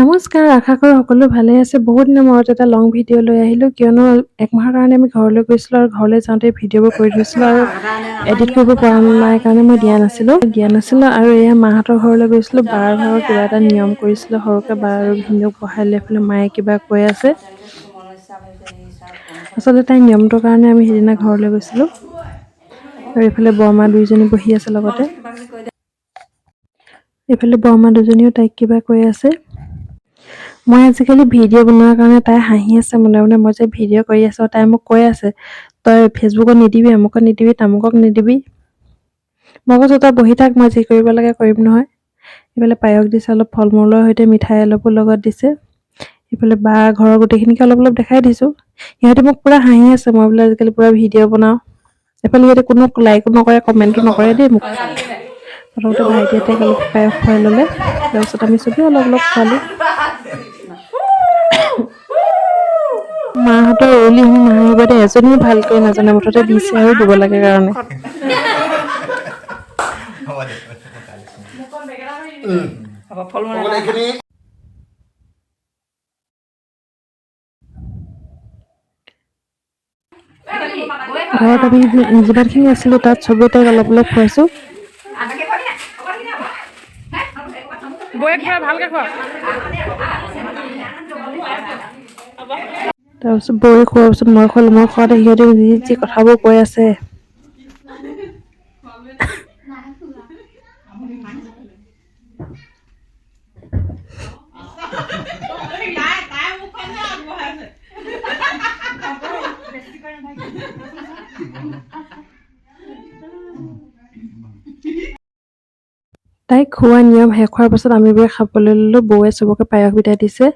নমস্কাৰ, আশা কৰোঁ সকলো ভালে আছে। বহুত দিনৰ মূৰত এটা লং ভিডিঅ' লৈ আহিলোঁ, কিয়নো ১ মাহৰ কাৰণে আমি ঘৰলৈ গৈছিলোঁ আৰু ঘৰলৈ যাওঁতে ভিডিঅ'বোৰ কৰি থৈছিলোঁ আৰু এডিট কৰিব পৰা নাই কাৰণে মই দিয়া নাছিলোঁ আৰু এয়া মাহঁতৰ ঘৰলৈ গৈছিলোঁ। বাৰ ভাগৰ কিবা এটা নিয়ম কৰিছিলে সৰুকৈ বা আৰু ভিনদেউক বহাই লৈ পেলাই মায়ে কিবা কৈ আছে। আচলতে তাইৰ নিয়মটোৰ কাৰণে আমি সেইদিনা ঘৰলৈ গৈছিলোঁ আৰু এইফালে বৰমা দুইজনী বহি আছে লগতে। এইফালে বৰমা দুজনীও তাইক কিবা কৈ আছে। মই আজিকালি ভিডিঅ' বনোৱাৰ কাৰণে তাই হাঁহি আছে মনে মনে। মই যে ভিডিঅ' কৰি আছোঁ, তাই মোক কৈ আছে, তই ফেচবুকত নিদিবি, আমুকত নিদিবি, তামুকক নিদিবি। মই কৈছোঁ, তই বহি থাক, মই যি কৰিব লাগে কৰিম নহয়। এইফালে পায়স দিছে, অলপ ফল মূলৰ সৈতে মিঠাই অলপো লগত দিছে। এইফালে বা ঘৰৰ গোটেইখিনিকে অলপ অলপ দেখাই দিছোঁ। সিহঁতে মোক পূৰা হাঁহি আছে, মই বোলে আজিকালি পূৰা ভিডিঅ' বনাওঁ। এইফালে সিহঁতে কোনো লাইকো নকৰে, কমেণ্টো নকৰে দেই মোক। প্ৰথমতে ভাইটি এটাক অলপ পায়স খুৱাই ল'লে, তাৰপিছত আমি চবেই অলপ অলপ খোৱালোঁ। মাহঁতৰ এলি নাহিব দে, এজনীও ভালকৈ নাজানে, মুঠতে দিছে আৰু দিব লাগে কাৰণে। ঘৰত আমি যিমানখিনি আছিলোঁ তাত চবেই তাইক অলপ অলপ খুৱাইছোঁ। তাৰপিছত বৌয়ে খোৱাৰ পিছত মই খোৱালোঁ। মই খোৱাতে সিহঁতে যি কথাবোৰ কৈ আছে। তাইক খোৱা নিয়ম শেষ হোৱাৰ পাছত আমিবোৰে খাবলৈ ল'লোঁ। বৌয়ে চবকে পায়স বিতাই দিছে।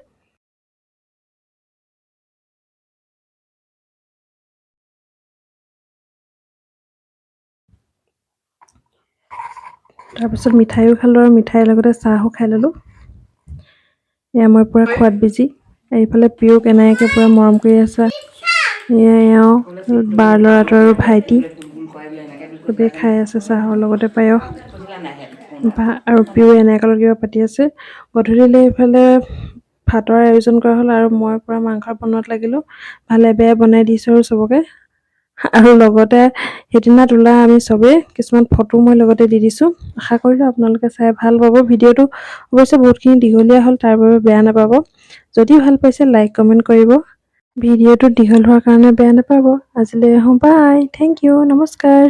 তাৰপিছত মিঠাইও খালোঁ আৰু মিঠাইৰ লগতে চাহো খাই ল'লোঁ। এয়া মই পূৰা খোৱাত বিজি। এইফালে পিয়ুক এনায়েকে পূৰা মৰম কৰি আছে। এওঁ বাৰ ল'ৰাটো আৰু ভাইটি চবেই খাই আছে চাহৰ লগতে পায়স। আৰু পিয়ু এনায়েকৰ লগত কিবা পাতি আছে। গধূলিলৈ এইফালে ভাতৰ আয়োজন কৰা হ'ল আৰু মই পূৰা মাংস বনোৱাত লাগিলোঁ। ভালে বেয়া বনাই দিছোঁ আৰু চবকে। আৰু লগতে সেইদিনা তোলা আমি চবেই কিছুমান ফটো মই লগতে দি দিছোঁ। আশা কৰিলোঁ আপোনালোকে চাই ভাল পাব। ভিডিঅ'টো অৱশ্যে বহুতখিনি দীঘলীয়া হ'ল, তাৰ বাবে বেয়া নাপাব। যদি ভাল পাইছে লাইক কমেণ্ট কৰিব। ভিডিঅ'টো দীঘল হোৱাৰ কাৰণে বেয়া নাপাব। আজিলৈ আহোঁ, বাই, থেংক ইউ, নমস্কাৰ।